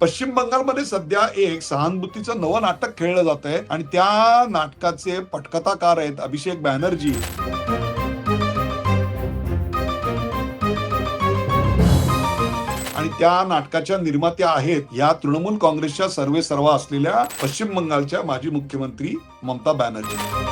पश्चिम बंगालमध्ये सध्या एक सहानुभूतीचं नवं नाटक खेळलं जात आहे आणि त्या नाटकाचे पटकथाकार आहेत अभिषेक बॅनर्जी. आणि त्या नाटकाच्या निर्मात्या आहेत या तृणमूल काँग्रेसच्या सर्वेसर्वा असलेल्या पश्चिम बंगालच्या माजी मुख्यमंत्री ममता बॅनर्जी.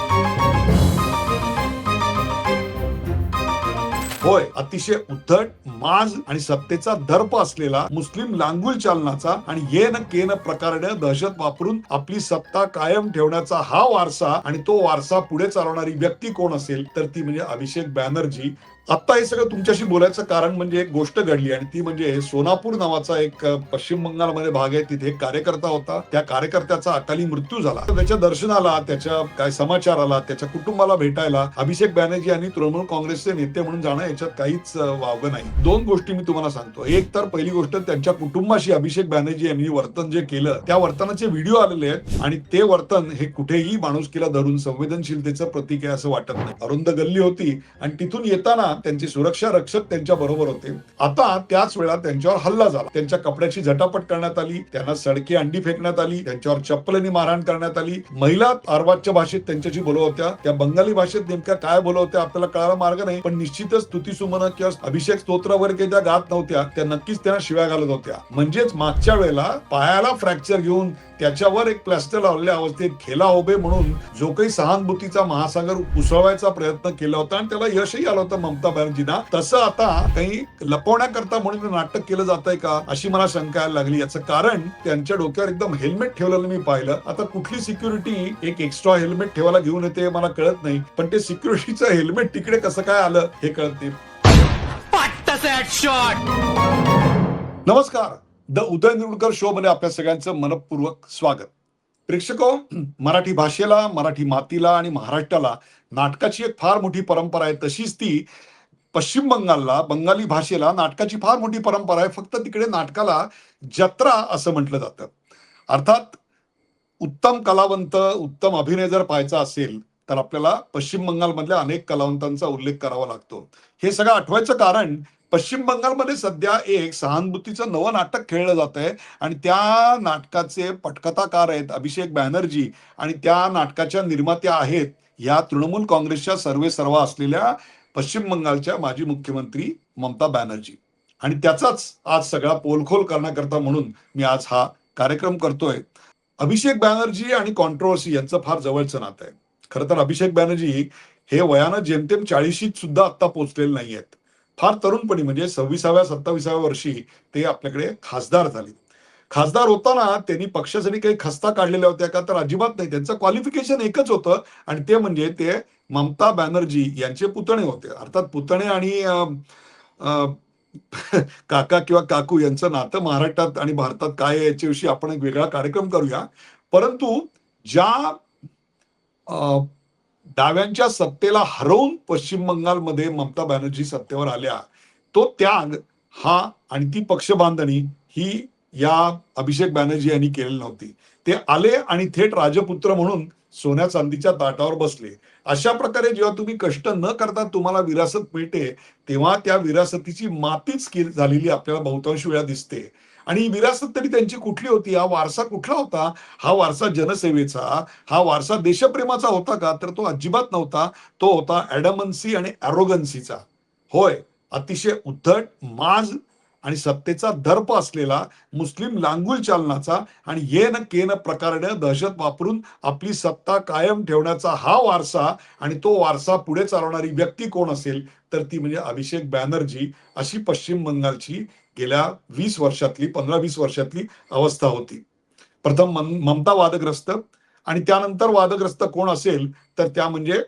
होय, अतिशय उद्धट, माज आणि सत्तेचा दर्प असलेला मुस्लिम लांगुल चालनाचा आणि येन केन प्रकारे दहशत वापरून आपली सत्ता कायम ठेवण्याचा हा वारसा आणि तो वारसा पुढे चालवणारी व्यक्ती कोण असेल तर ती म्हणजे अभिषेक बॅनर्जी. आता हे सगळं तुमच्याशी बोलायचं कारण म्हणजे एक गोष्ट घडली आणि ती म्हणजे सोनापूर नावाचा एक पश्चिम बंगालमध्ये भाग आहे, तिथे एक कार्यकर्ता होता. त्या कार्यकर्त्याचा अकाली मृत्यू झाला. त्याच्या दर्शनाला, त्याच्या काय समाचाराला, त्याच्या कुटुंबाला भेटायला अभिषेक बॅनर्जी यांनी तृणमूल काँग्रेसचे नेते म्हणून जाणं याच्यात काहीच वावगं नाही. दोन गोष्टी मी तुम्हाला सांगतो. एक तर पहिली गोष्ट, त्यांच्या कुटुंबाशी अभिषेक बॅनर्जी यांनी वर्तन जे केलं त्या वर्तनाचे व्हिडिओ आलेले आहेत आणि ते वर्तन हे कुठेही माणुसकीला धरून संवेदनशीलतेचं प्रतीक आहे असं वाटत नाही. अरुंद गल्ली होती आणि तिथून येताना त्यांचे सुरक्षा रक्षक त्यांच्या बरोबर होते. आता त्याच वेळा त्यांच्यावर हल्ला झाला. त्यांच्या कपड्याची झटापट करण्यात आली, त्यांना सडकी अंडी फेकण्यात आली, त्यांच्यावर चप्पलांनी मारहाण करण्यात आली. महिला अर्वाच्य भाषेत त्यांच्याशी बोलत होत्या. त्या बंगाली भाषेत नेमक्या काय बोलत होत्या आपल्याला कळायला मार्ग नाही, पण निश्चितच स्तुतीसुमन किंवा अभिषेक स्तोत्र वगैरे काही त्या गात नव्हत्या. त्या नक्कीच त्यांना शिव्या घालत होत्या. म्हणजेच मागच्या वेळेला पायाला फ्रॅक्चर घेऊन त्याच्यावर एक प्लास्टर लावलेल्या अवस्थेत खेला उभे म्हणून जो काही सहानुभूतीचा महासागर उसळवायचा प्रयत्न केला होता आणि त्याला यशही आलं होतं ममता बॅनर्जींना, तसं आता काही लपवण्याकरता म्हणून नाटक केलं जात आहे का अशी मला शंका यायला लागली. याचं कारण त्यांच्या डोक्यावर एकदम हेल्मेट ठेवलेलं मी पाहिलं. आता कुठली सिक्युरिटी एक एक्स्ट्रा हेल्मेट ठेवायला घेऊन येते मला कळत नाही, पण ते सिक्युरिटीचं हेल्मेट तिकडे कसं काय आलं हे कळत नाही. नमस्कार, द उदय निरुडकर शो मध्ये आपल्या सगळ्यांचं मनपूर्वक स्वागत. प्रेक्षको, मराठी भाषेला, मराठी मातीला आणि महाराष्ट्राला नाटकाची एक फार मोठी परंपरा आहे. तशीच ती पश्चिम बंगालला, बंगाली भाषेला नाटकाची फार मोठी परंपरा आहे. फक्त तिकडे नाटकाला जत्रा असं म्हटलं जातं. अर्थात उत्तम कलावंत, उत्तम अभिनय जर पाहायचा असेल तर आपल्याला पश्चिम बंगालमधल्या अनेक कलावंतांचा उल्लेख करावा लागतो. हे सगळं आठवायचं कारण पश्चिम बंगालमध्ये सध्या एक सहानुभूतीचं नवं नाटक खेळलं जात आहे आणि त्या नाटकाचे पटकथाकार आहेत अभिषेक बॅनर्जी आणि त्या नाटकाच्या निर्मात्या आहेत या तृणमूल काँग्रेसच्या सर्वेसर्वा असलेल्या पश्चिम बंगालच्या माजी मुख्यमंत्री ममता बॅनर्जी. आणि त्याचाच आज सगळा पोलखोल करण्याकरता म्हणून मी आज हा कार्यक्रम करतोय. अभिषेक बॅनर्जी आणि कॉन्ट्रोवर्सी यांचं फार जवळचं नातं आहे. खरं तर अभिषेक बॅनर्जी हे वयानं जेमतेम 40शीत सुद्धा आता पोहोचलेले नाही आहेत. फार तरुणपणी म्हणजे 26व्या-27व्या वर्षी ते आपल्याकडे खासदार झाले. खासदार होताना त्यांनी पक्षासाठी काही खस्ता काढलेल्या होत्या का तर अजिबात नाही. त्यांचं क्वालिफिकेशन एकच होतं आणि ते म्हणजे ते ममता बॅनर्जी यांचे पुतणे होते. अर्थात पुतणे आणि काका किंवा काकू यांचं नातं महाराष्ट्रात आणि भारतात काय आहे याच्याविषयी आपण एक वेगळा कार्यक्रम करूया. परंतु ज्या डाव्यांच्या सत्तेला हरवून पश्चिम बंगालमध्ये ममता बॅनर्जी सत्तेवर आल्या, तो त्याग हा आणि ती पक्ष बांधणी ही या अभिषेक बॅनर्जी यांनी केलेली नव्हती. ते आले आणि थेट राजपुत्र म्हणून सोन्या चांदीच्या ताटावर बसले. अशा प्रकारे जेव्हा तुम्ही कष्ट न करता तुम्हाला विरासत मिळते तेव्हा त्या विरासतीची मातीच झालेली आपल्याला बहुतांश वेळा दिसते. आणि ही विरासत तरी त्यांची कुठली होती, हा वारसा कुठला होता? हा वारसा जनसेवेचा, हा वारसा देशप्रेमाचा होता का तर तो अजिबात नव्हता. तो होता ॲडमन्सी आणि ॲरोगन्सीचा. होय, अतिशय उद्धट, माज आणि सत्तेचा दर्प असलेला मुस्लिम लांगुल चालनाचा आणि येन केन प्रकारे दहशत वापरून आपली सत्ता कायम ठेवण्याचा हा वारसा आणि तो वारसा पुढे चालवणारी व्यक्ती कोण असेल तर ती म्हणजे अभिषेक बॅनर्जी. अशी पश्चिम बंगालची गेल्या 20 वर्षातली, 15-20 वर्षातली अवस्था होती. प्रथम ममता वादग्रस्त आणि त्यानंतर वादग्रस्त कोण असेल तर त्या म्हणजे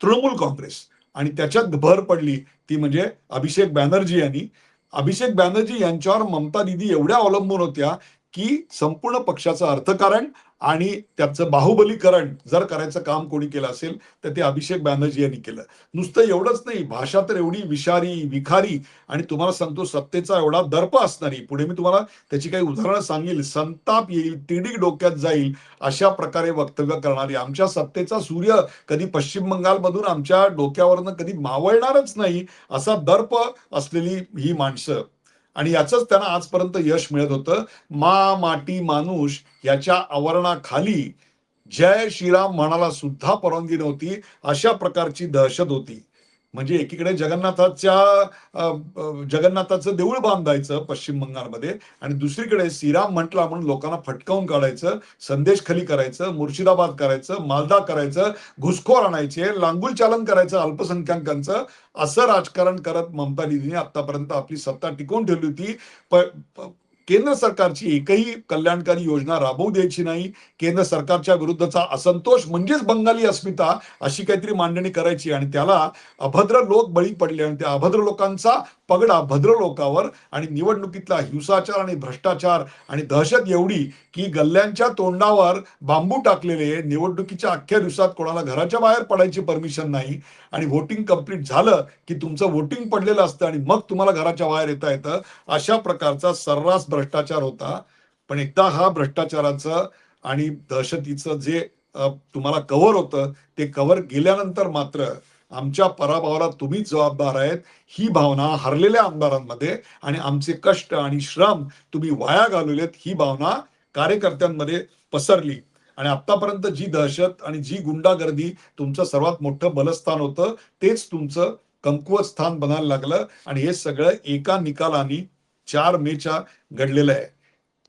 तृणमूल काँग्रेस आणि त्याच्यात भर पडली ती म्हणजे अभिषेक बॅनर्जी यांनी. अभिषेक बॅनर्जी यांच्यावर ममता दीदी एवढ्या अवलंबून होत्या की संपूर्ण पक्षाचं अर्थकारण आणि त्याचं बाहुबलीकरण जर करायचं काम कोणी केलं असेल तर ते अभिषेक बॅनर्जी यांनी केलं. नुसतं एवढंच नाही, भाषा तर एवढी विषारी, विखारी आणि तुम्हाला सांगतो सत्तेचा एवढा दर्प असणारी, पुढे मी तुम्हाला त्याची काही उदाहरणं सांगेल, संताप येईल, तिडीक डोक्यात जाईल अशा प्रकारे वक्तव्य करणारी, आमच्या सत्तेचा सूर्य कधी पश्चिम बंगालमधून आमच्या डोक्यावरनं कधी मावळणारच नाही असा दर्प असलेली ही माणसं. आणि याचंच त्यांना आजपर्यंत यश मिळत होतं. माटी माणूस याच्या आवरणाखाली जय श्रीराम म्हणायला सुद्धा परवानगी नव्हती. अशा प्रकारची दहशत होती. म्हणजे एकीकडे जगन्नाथाचं देऊळ बांधायचं पश्चिम बंगालमध्ये आणि दुसरीकडे श्रीराम म्हटला म्हणून लोकांना फटकावून काढायचं, संदेशखाली करायचं, मुर्शिदाबाद करायचं, मालदा करायचं, घुसखोर आणायचे, लांगुल चालन करायचं अल्पसंख्याकांचं. असं राजकारण करत ममता दीदीने आतापर्यंत आपली सत्ता टिकवून ठेवली होती. केंद्र सरकारची एकही कल्याणकारी योजना राबवू द्यायची नाही. केंद्र सरकारच्या विरुद्धचा असंतोष म्हणजेच बंगाली अस्मिता अशी काहीतरी मांडणी करायची आणि त्याला अभद्र लोक बळी पडले आणि त्या अभद्र लोकांचा पगडा भद्र लोकांवर आणि निवडणुकीतला हिंसाचार आणि भ्रष्टाचार आणि दहशत एवढी की गल्ल्यांच्या तोंडावर बांबू टाकलेले, निवडणुकीच्या अख्ख्या दिवसात कोणाला घराच्या बाहेर पडायची परमिशन नाही आणि व्होटिंग कंप्लीट झालं की तुमचं व्होटिंग पडलेलं असतं आणि मग तुम्हाला घराच्या बाहेर येता येतं. अशा प्रकारचा सर्रास भ्रष्टाचार होता. पण एकदा हा भ्रष्टाचाराचं आणि दहशतीचं जे तुम्हाला कव्हर होतं ते कव्हर गेल्यानंतर मात्र आमच्या पराभवाला तुम्हीच जबाबदार आहेत ही भावना हरलेल्या आमदारांमध्ये आणि आमचे कष्ट आणि श्रम तुम्ही वाया घालवलेत ही भावना कार्यकर्त्यांमध्ये पसरली आणि आतापर्यंत जी दहशत आणि जी गुंडागर्दी तुमचं सर्वात मोठं बलस्थान होतं तेच तुमचं कमकुवत स्थान बनायला लागलं आणि हे सगळं एका निकालाने 4 मेच्या घडलेलं आहे.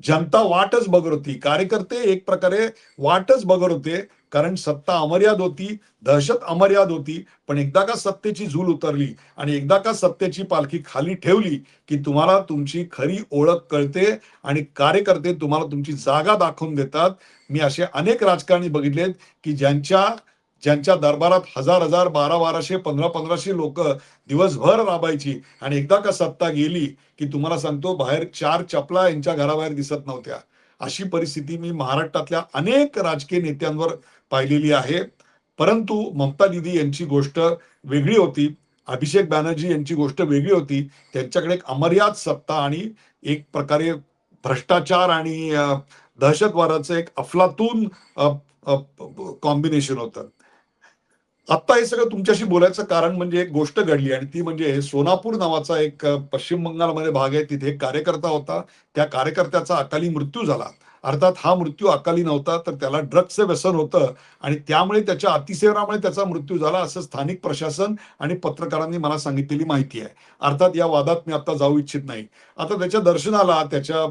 जनता वाटच बघत होती. कार्यकर्ते एक प्रकारे वाटच बघत होते. कारण सत्ता अमर्याद होती, दहशत अमर्याद होती. पण एकदा का सत्तेची झूल उतरली आणि एकदा का सत्तेची पालखी खाली ठेवली की तुम्हाला तुमची खरी ओळख कळते आणि कार्यकर्ते तुम्हाला तुमची जागा दाखवून देतात. मी असे अनेक राजकारणी बघितलेत की ज्यांच्या ज्यांच्या दरबारात हजार हजार, 1200, 1500 लोक दिवसभर राबायची आणि एकदा का सत्ता गेली की तुम्हाला सांगतो बाहेर 4 चपला यांच्या घराबाहेर दिसत नव्हत्या. अशी परिस्थिती मी महाराष्ट्रातल्या अनेक राजकीय नेत्यांवर पाहिलेली आहे. परंतु ममता दीदी यांची गोष्ट वेगळी होती. अभिषेक बॅनर्जी यांची गोष्ट वेगळी होती. त्यांच्याकडे एक अमर्याद सत्ता आणि एक प्रकारे भ्रष्टाचार आणि दहशतवादाचं एक अफलातून कॉम्बिनेशन होतं. आता हे सगळं तुमच्याशी बोलायचं कारण म्हणजे एक गोष्ट घडली आणि ती म्हणजे सोनापूर नावाचा एक पश्चिम बंगालमध्ये भाग आहे. तिथे एक कार्यकर्ता होता. त्या कार्यकर्त्याचा अकाली मृत्यू झाला. अर्थात हा मृत्यू अकाली नव्हता, तर त्याला ड्रग्सचं व्यसन होतं आणि त्यामुळे त्याच्या अतिसेवनामुळे त्याचा मृत्यू झाला असं स्थानिक प्रशासन आणि पत्रकारांनी मला सांगितलेली माहिती आहे. अर्थात या वादात मी आता जाऊ इच्छित नाही. आता त्याच्या दर्शनाला, त्याच्या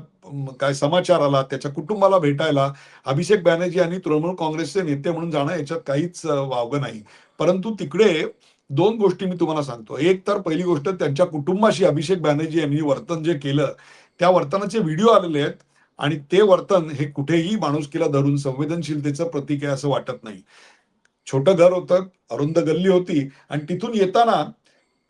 काय समाचाराला, त्याच्या कुटुंबाला भेटायला अभिषेक बॅनर्जी आणि तृणमूल काँग्रेसचे नेते म्हणून जाणं याच्यात काहीच वावगं नाही. परंतु तिकडे 2 गोष्टी मी तुम्हाला सांगतो. एक तर पहिली गोष्ट त्यांच्या कुटुंबाशी अभिषेक बॅनर्जी यांनी वर्तन जे केलं, त्या वर्तनाचे व्हिडिओ आलेले आहेत आणि ते वर्तन हे कुठेही माणुसकीला धरून संवेदनशीलतेचं प्रतीक आहे असं वाटत नाही. छोटं घर होतं, अरुंद गल्ली होती आणि तिथून येताना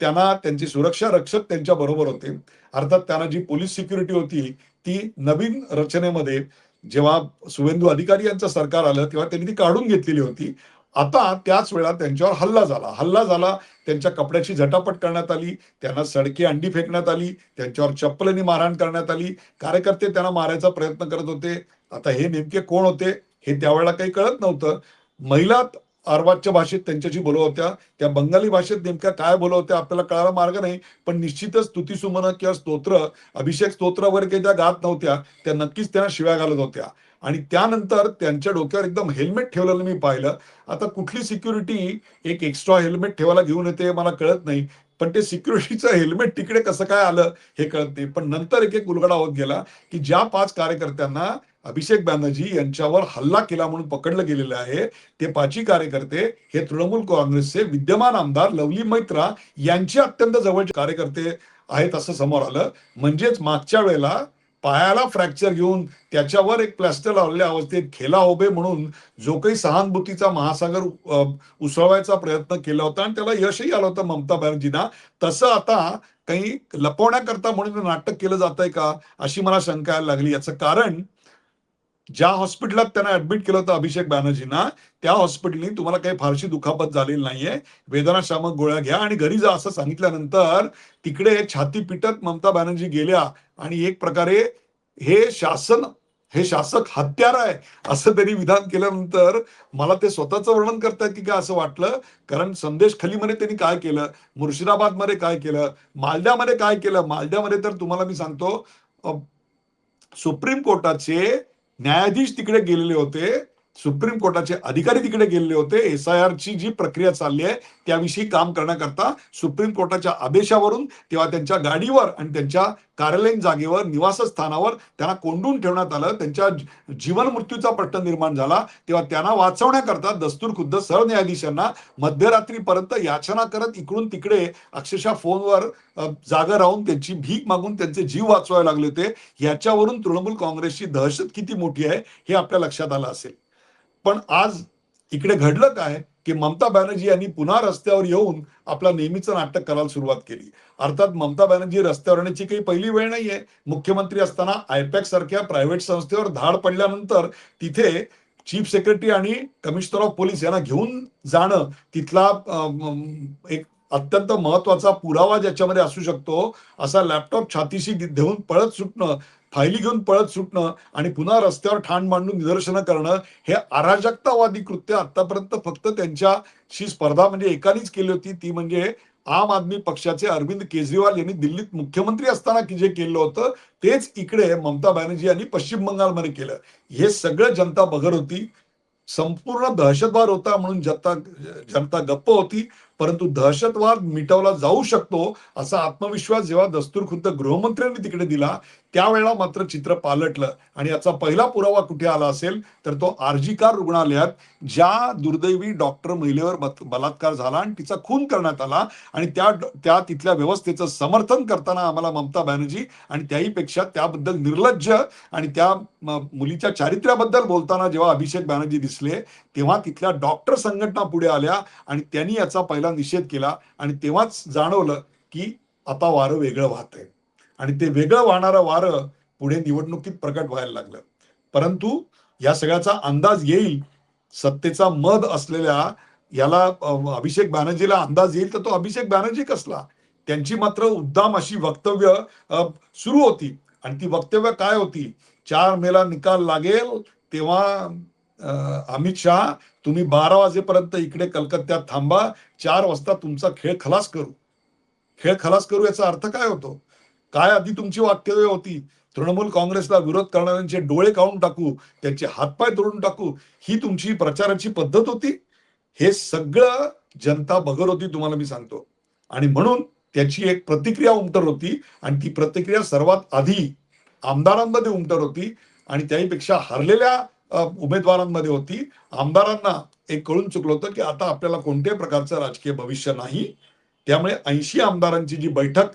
त्यांना त्यांचे सुरक्षा रक्षक त्यांच्या बरोबर होते. अर्थात त्यांना जी पोलीस सिक्युरिटी होती, ती नवीन रचनेमध्ये जेव्हा शुभेंदू अधिकारी यांचं सरकार आलं, तेव्हा त्यांनी ती काढून घेतलेली होती. आता त्याच वेळा त्यांच्यावर हल्ला झाला. हल्ला झाला, त्यांच्या कपड्याची झटापट करण्यात आली, त्यांना सडकी अंडी फेकण्यात आली, त्यांच्यावर चप्पलेने मारहाण करण्यात आली. कार्यकर्ते त्यांना मारायचा प्रयत्न करत होते. आता हे नेमके कोण होते, हे त्यावेळेला काही कळत नव्हतं. महिला अर्वाच्य भाषेत त्यांच्याशी बोलत होत्या. त्या बंगाली भाषेत नेमक्या काय बोलत होत्या आपल्याला कळायला मार्ग नाही. पण निश्चितच स्तुतिसुमनं किंवा स्तोत्र, अभिषेक स्तोत्र वगैरे काही त्या गात नव्हत्या. त्या नक्कीच त्यांना शिव्या घालत होत्या. आणि त्यानंतर त्यांच्या डोक्यावर एकदम हेल्मेट ठेवलेलं मी पाहिलं. आता कुठली सिक्युरिटी एक एक्स्ट्रा हेल्मेट ठेवायला घेऊन येते मला कळत नाही. पण ते सिक्युरिटीचं हेल्मेट तिकडे कसं काय आलं हे कळत नाही. पण नंतर एक एक उलगडा होत गेला की ज्या 5 कार्यकर्त्यांना अभिषेक बॅनर्जी यांच्यावर हल्ला केला म्हणून पकडलं गेलेलं आहे, ते 5ही कार्यकर्ते हे तृणमूल काँग्रेसचे विद्यमान आमदार लवली मैत्रा यांचे अत्यंत जवळचे कार्यकर्ते आहेत असं समोर आलं. म्हणजेच मागच्या वेळेला पायाला फ्रॅक्चर घेऊन त्याच्यावर एक प्लास्टर लावलेल्या अवस्थेत खेला उभे म्हणून जो काही सहानुभूतीचा महासागर उसळवायचा प्रयत्न केला होता आणि त्याला यशही आलं होतं ममता बॅनर्जींना. तसं आता काही लपवण्याकरता म्हणून नाटक केलं जातंय का अशी मला शंका यायला लागली. याचं कारण ज्या हॉस्पिटलात त्यांना ऍडमिट केलं होतं अभिषेक बॅनर्जींना, त्या हॉस्पिटलनी तुम्हाला काही फारशी दुखापत झालेली नाहीये, वेदनाशामक गोळ्या घ्या आणि घरी जा असं सांगितल्यानंतर तिकडे छाती पिटत ममता बॅनर्जी गेल्या आणि एक प्रकारे हे शासन हे शासक हत्यार आहे असं त्यांनी विधान केल्यानंतर मला ते स्वतःचं वर्णन करतायत की काय असं वाटलं. कारण संदेश खलीमध्ये त्यांनी काय केलं, मुर्शिदाबादमध्ये काय केलं, मालड्यामध्ये काय केलं. मालड्यामध्ये तर तुम्हाला मी सांगतो, सुप्रीम कोर्टाचे न्यायाधीश तिकडे गेलेले होते, सुप्रीम कोर्टाचे अधिकारी तिकडे गेलेले होते. SIR ची जी प्रक्रिया चालली आहे त्याविषयी काम करण्याकरता सुप्रीम कोर्टाच्या आदेशावरून तेव्हा त्यांच्या गाडीवर आणि त्यांच्या कार्यालयीन जागेवर, निवासस्थानावर त्यांना कोंडून ठेवण्यात आलं. त्यांच्या जीवन मृत्यूचा प्रश्न निर्माण झाला. तेव्हा त्यांना वाचवण्याकरता दस्तूरखुद्द सरन्यायाधीशांना मध्यरात्रीपर्यंत याचना करत इकडून तिकडे अक्षरशः फोनवर जागा राहून त्यांची भीक मागून त्यांचे जीव वाचवावे लागले होते. याच्यावरून तृणमूल काँग्रेसची दहशत किती मोठी आहे हे आपल्या लक्षात आलं असेल. पण आज इकडे घडलं काय की ममता बॅनर्जी यांनी पुन्हा रस्त्यावर येऊन आपला नेहमीचं नाटक करायला सुरुवात केली. अर्थात ममता बॅनर्जी रस्त्यावर येण्याची काही पहिली वेळ नाहीये. मुख्यमंत्री असताना आयपॅक सारख्या प्रायव्हेट संस्थेवर धाड पडल्यानंतर तिथे चीफ सेक्रेटरी आणि कमिशनर ऑफ पोलीस यांना घेऊन जाणं तिथला एक अत्यंत महत्वाचा पुरावा ज्याच्यामध्ये असू शकतो असा लॅपटॉप छातीशी देऊन पळत सुटणं, फायली घेऊन पळत सुटणं आणि पुन्हा रस्त्यावर ठाण मांडून निदर्शनं करणं हे अराजकतावादी कृत्य आतापर्यंत फक्त त्यांच्याशी स्पर्धा म्हणजे एकानेच केली होती, ती म्हणजे आम आदमी पक्षाचे अरविंद केजरीवाल यांनी दिल्लीत मुख्यमंत्री असताना जे केलं होतं तेच इकडे ममता बॅनर्जी यांनी पश्चिम बंगालमध्ये केलं. हे सगळं जनता बघत होती. संपूर्ण दहशतवाद होता म्हणून जनता गप्प होती. परंतु दहशतवाद मिटवला जाऊ शकतो असा आत्मविश्वास जेव्हा दस्तूरखुद्द गृहमंत्र्यांनी तिकडे दिला त्यावेळेला मात्र चित्र पालटलं. आणि याचा पहिला पुरावा कुठे आला असेल तर तो RG कार रुग्णालयात ज्या दुर्दैवी डॉक्टर महिलेवर बलात्कार झाला आणि तिचा खून करण्यात आला आणि त्या तिथल्या व्यवस्थेचं समर्थन करताना आम्हाला ममता बॅनर्जी आणि त्याहीपेक्षा त्याबद्दल निर्लज्ज आणि त्या मुलीच्या चारित्र्याबद्दल बोलताना जेव्हा अभिषेक बॅनर्जी दिसले तेव्हा तिथल्या डॉक्टर संघटना पुढे आल्या आणि त्यांनी याचा पहिला निषेध केला. आणि तेव्हाच जाणवलं की आता वारं वेगळं वाहत आहे आणि ते वेगळं वाहणारं वारं पुढे निवडणुकीत प्रकट व्हायला लागलं. परंतु या सगळ्याचा अंदाज येईल सत्तेचा मद असलेल्या याला अभिषेक बॅनर्जीला अंदाज येईल तर तो अभिषेक बॅनर्जी कसला. त्यांची मात्र उद्दाम अशी वक्तव्य सुरू होती आणि ती वक्तव्य काय होती, 4 मेला निकाल लागेल तेव्हा अमित शहा तुम्ही 12 वाजेपर्यंत इकडे कलकत्त्यात थांबा, 4 वाजता तुमचा खेळ खलास करू. खेळ खलास करू याचा अर्थ काय होतो, काय आधी तुमची वक्तव्य होती, तृणमूल काँग्रेसला विरोध करणाऱ्यांचे डोळे काढून टाकू, त्यांचे हातपाय तोडून टाकू, ही तुमची प्रचाराची पद्धत होती. हे सगळं जनता बघत होती तुम्हाला मी सांगतो. आणि म्हणून त्याची एक प्रतिक्रिया उमटत होती आणि ती प्रतिक्रिया सर्वात आधी आमदारांमध्ये उमटत होती आणि त्याहीपेक्षा हरलेल्या उमेदवारांमध्ये होती. आमदारांना एक कळून चुकलं होतं की आता आपल्याला कोणत्याही प्रकारचं राजकीय भविष्य नाही. त्यामुळे 80 आमदारांची जी बैठक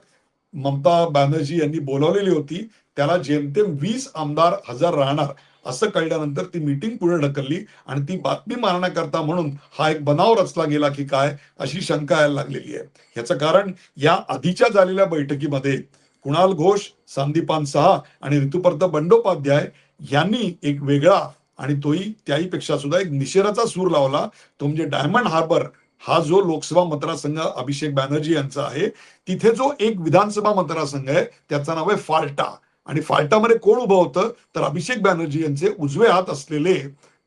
ममता बॅनर्जी यांनी बोलावलेली होती त्याला जेमतेम 20 आमदार हजर राहणार असं कळल्यानंतर ती मीटिंग पुढे ढकलली आणि ती बातमी मारण्याकरता म्हणून हा एक बनाव रचला गेला की काय अशी शंका यायला लागलेली आहे. याचं कारण या आधीच्या झालेल्या बैठकीमध्ये कुणाल घोष, संदीपान सहा आणि ऋतुपर्त बंडोपाध्याय यांनी एक वेगळा आणि तोही त्याहीपेक्षा सुद्धा एक निषेधाचा सूर लावला. तो म्हणजे डायमंड हार्बर हा जो लोकसभा मतदारसंघ अभिषेक बॅनर्जी यांचा आहे तिथे जो एक विधानसभा मतदारसंघ आहे त्याचं नाव आहे फाल्टा. आणि फाल्टामध्ये कोण उभं होतं तर अभिषेक बॅनर्जी यांचे उजवे हात असलेले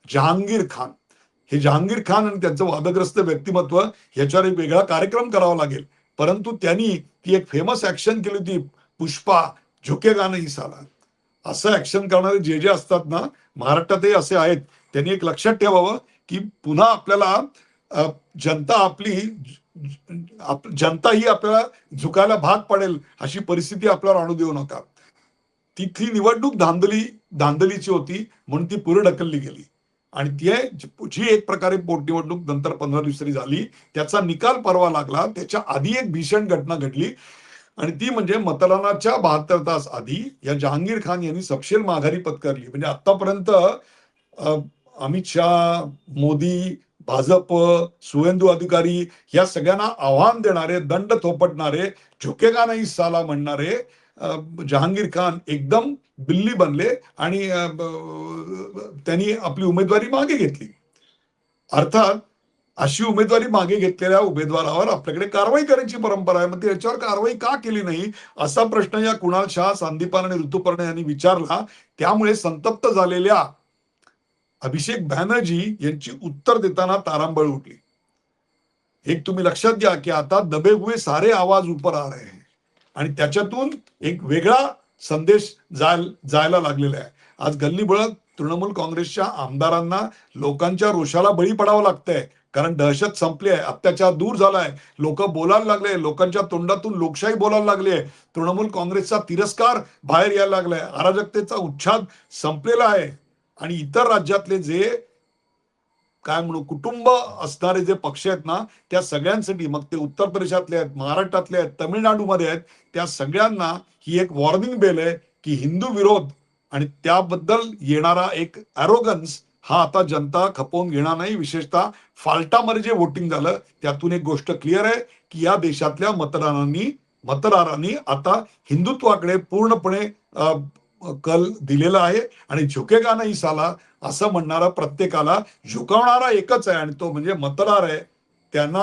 जहांगीर खान. हे जहांगीर खान आणि त्यांचं वादग्रस्त व्यक्तिमत्व ह्याच्यावर एक वेगळा कार्यक्रम करावा लागेल. परंतु त्यांनी ती एक फेमस ऍक्शन केली होती, पुष्पा झुकेगा नहीं साला. असं ऍक्शन करणारे जे जे असतात ना महाराष्ट्रातही असे आहेत, त्यांनी एक लक्षात ठेवावं की पुन्हा आपल्याला जनता ही आपल्याला झुकायला भाग पडेल अशी परिस्थिती आपल्याला आणू देऊ नका. तिथली निवडणूक धांदलीची होती म्हणून ती पुढे ढकलली गेली आणि ती जी एक प्रकारे पोटनिवडणूक नंतर 15 दिवसांनी झाली त्याचा निकाल परवा लागला. त्याच्या आधी एक भीषण घटना घडली आणि ती म्हणजे मतदानाच्या 72 तास आधी या जहांगीर खान यांनी सपशेल माघारी पत्करली. म्हणजे आतापर्यंत अमित शहा, मोदी, भाजप, सुवेंदू अधिकारी या सगळ्यांना आव्हान देणारे, दंड थोपटणारे, झुकेगा नाही साला म्हणणारे जहांगीर खान एकदम बिल्ली बनले आणि त्यांनी आपली उमेदवारी मागे घेतली. अर्थात अशी उमेदवारी मागे घेतलेल्या उमेदवारावर आपल्याकडे कारवाई करायची परंपरा आहे. मग याच्यावर कारवाई का केली नाही असा प्रश्न या कुणाल शाह, संदीपान आणि ऋतुपर्णे यांनी विचारला. त्यामुळे संतप्त झालेल्या अभिषेक बॅनर्जी यांची उत्तर देताना तारांबळ उठली. एक तुम्ही लक्षात घ्या की आता दबे हुए सारे आवाज ऊपर आ रहे हैं आणि त्याच्यातून एक वेगळा संदेश जायला लागलेला आहे. आज गल्लीबोळात तृणमूल काँग्रेसच्या आमदारांना लोकांच्या रोषाला बळी पडावं लागतंय. कारण दहशत संपली आहे, अत्याचार दूर झालाय, लोक बोलायला लागले, लोकांच्या तोंडातून लोकशाही बोलायला लागली आहे, तृणमूल काँग्रेसचा तिरस्कार बाहेर यायला लागलाय, अराजकतेचा उच्छाद संपलेला आहे. आणि इतर राज्यातले जे काय म्हणू कुटुंब असणारे जे पक्ष आहेत ना, त्या सगळ्यांसाठी, मग ते उत्तर प्रदेशातले आहेत, महाराष्ट्रातले आहेत, तमिळनाडूमध्ये आहेत, त्या सगळ्यांना ही एक वॉर्निंग बेल आहे की हिंदू विरोध आणि त्याबद्दल येणारा एक अरोगन्स हा आता जनता खपवून घेणार नाही. विशेषतः फाल्टामध्ये जे वोटिंग झालं त्यातून एक गोष्ट क्लिअर आहे की या देशातल्या मतदारांनी आता हिंदुत्वाकडे पूर्णपणे कल दिलेला आहे आणि झुकेगा नाही साला असं म्हणणारा प्रत्येकाला झुकवणारा एकच आहे आणि तो म्हणजे मतदार आहे. त्यांना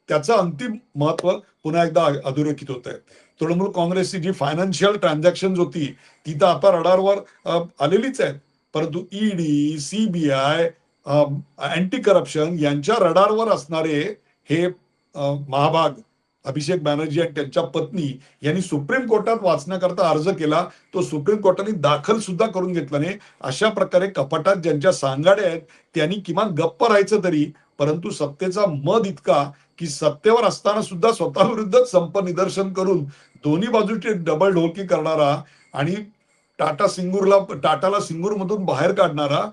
त्याचं अंतिम महत्व पुन्हा एकदा अधोरेखित होत आहे. तृणमूल काँग्रेसची जी फायनान्शियल ट्रान्झॅक्शन होती ती तर आता रडारवर आलेलीच आहे, परंतु ईडी, सीबीआय, अँटी करप्शन यांच्या रडारवर असणारे हे महाभाग अभिषेक बॅनर्जी आणि त्यांच्या पत्नी यांनी सुप्रीम कोर्टात वाचण्याकरता अर्ज केला. तो सुप्रीम कोर्टाने दाखल सुद्धा करून घेतला नाही. अशा प्रकारे कपाटात ज्यांच्या सांगाड्या आहेत त्यांनी किमान गप्प राहायचं तरी, परंतु सत्तेचा मद इतका की सत्तेवर असताना सुद्धा स्वतःविरुद्धच संप निदर्शन करून दोन्ही बाजूची डबल ढोलकी करणारा आणि टाटाला सिंगूरमधून बाहेर काढणारा,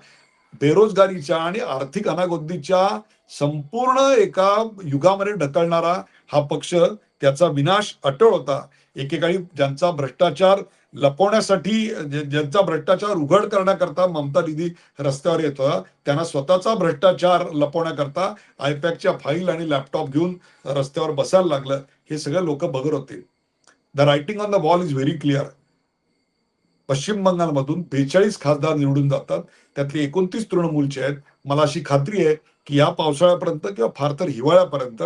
बेरोजगारीच्या आणि आर्थिक अनागोंदीच्या संपूर्ण एका युगामध्ये ढकलणारा हा पक्ष, त्याचा विनाश अटळ होता. एकेकाळी ज्यांचा भ्रष्टाचार लपवण्यासाठी, ज्यांचा भ्रष्टाचार उघड करण्याकरता ममता दीदी रस्त्यावर येत होता, त्यांना स्वतःचा भ्रष्टाचार लपवण्याकरता आयपॅकच्या फाईल आणि लॅपटॉप घेऊन रस्त्यावर बसायला लागलं. हे सगळे लोक बघत होते. The writing on the wall is very clear. पश्चिम बंगालमधून 42 खासदार निवडून जातात, त्यातले 29 तृणमूलचे आहेत. मला अशी खात्री आहे की या पावसाळ्यापर्यंत किंवा फार तर हिवाळ्यापर्यंत,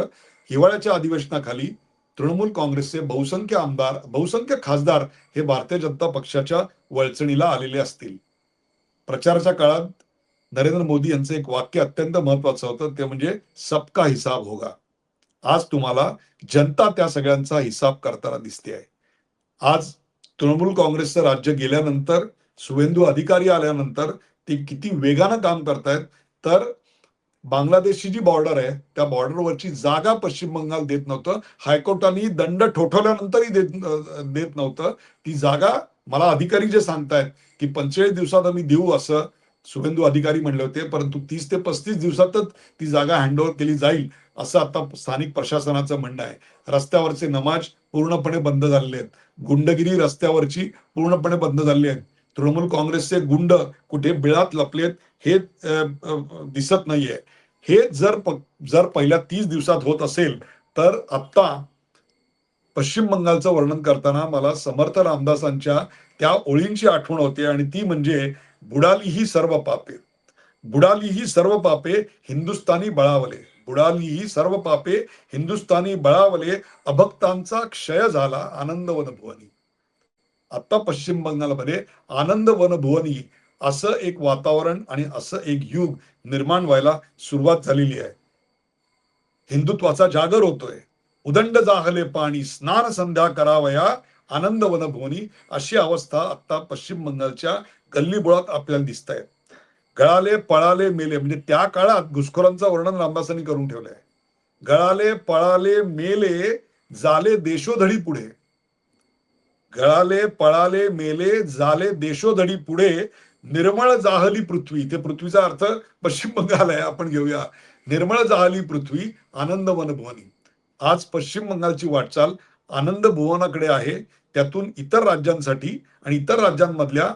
हिवाळ्याच्या अधिवेशनाखाली तृणमूल काँग्रेसचे बहुसंख्य खासदार हे भारतीय जनता पक्षाच्या वळचणीला आलेले असतील. प्रचाराच्या काळात नरेंद्र मोदी यांचं एक वाक्य अत्यंत महत्वाचं होतं, ते म्हणजे सबका हिसाब होगा. आज तुम्हाला जनता त्या सगळ्यांचा हिसाब करताना दिसते आहे. आज तृणमूल काँग्रेसचं राज्य गेल्यानंतर, शुवेंदू अधिकारी आल्यानंतर ते किती वेगानं काम करतायत. तर बांगलादेशची जी बॉर्डर आहे त्या बॉर्डरवरची जागा पश्चिम बंगाल देत नव्हतं. हायकोर्टाने दंड ठोठवल्यानंतरही देत नव्हतं. ती जागा मला अधिकारी जे सांगतायत की 45 दिवसात आम्ही देऊ असं शुवेंदू अधिकारी म्हणले होते, परंतु 30 ते 35 दिवसातच ती जागा हँडओव्हर केली जाईल असं आता स्थानिक प्रशासनाचं म्हणणं आहे. रस्त्यावरचे नमाज पूर्णपणे बंद झालेले आहेत. गुंडगिरी रस्त्यावरची पूर्णपणे बंद झालेली आहे. तृणमूल काँग्रेसचे गुंड कुठे बिळात लपलेत हे दिसत नाहीये. हे जर पहिल्या 30 दिवसात होत असेल तर आता पश्चिम बंगालचं वर्णन करताना मला समर्थ रामदासांच्या त्या ओळींची आठवण होते आणि ती म्हणजे बुडाली ही सर्व पापे, बुडाली ही सर्व पापे हिंदुस्थानी बळावले, बुडाली ही सर्व पापे हिंदुस्थानी बळावले, अभक्तांचा क्षय झाला आनंद वनभुवनी. आता पश्चिम बंगालमध्ये आनंद वनभुवनी असं एक वातावरण आणि असं एक युग निर्माण व्हायला सुरुवात झालेली आहे. हिंदुत्वाचा जागर होतोय. उदंड जाहले पाणी स्नान संध्या करावया आनंद वनभुवनी, अशी अवस्था आता पश्चिम बंगालच्या गल्लीबोळात आपल्याला दिसत आहे. गळाले पळाले मेले, म्हणजे त्या काळात घुसखोरांचं वर्णन रामदासांनी करून ठेवलंय. गळाले पळाले मेले जाले देशोधडी पुढे, गळाले पळाले मेले जाले देशोधडी पुढे, निर्मळ जाहली पृथ्वी. ते पृथ्वीचा अर्थ पश्चिम बंगाल आहे, आपण घेऊया. निर्मळ जाहली पृथ्वी आनंद वनभुवनी. आज पश्चिम बंगालची वाटचाल आनंद भुवनाकडे आहे. त्यातून इतर राज्यांसाठी आणि इतर राज्यांमधल्या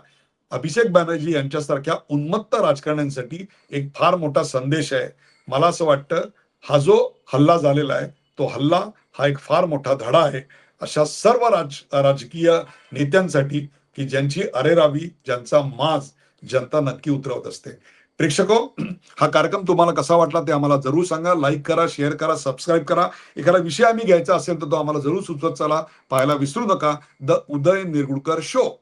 अभिषेक बॅनर्जी यांच्यासारख्या उन्मत्त राजकारण्यांसाठी एक फार मोठा संदेश आहे. मला असं वाटतं हा जो हल्ला झालेला आहे तो हल्ला हा एक फार मोठा धडा आहे अशा सर्व राजकीय नेत्यांसाठी की ज्यांची अरेरावी, ज्यांचा माज जनता नक्की उतरवत असते. प्रेक्षको, हा कार्यक्रम तुम्हाला कसा वाटला ते आम्हाला जरूर सांगा. लाईक करा, शेअर करा, सबस्क्राईब करा. एखादा विषय आम्ही घ्यायचा असेल तर तो आम्हाला जरूर सुचवत चला. पाहायला विसरू नका द उदय निरगुडकर शो.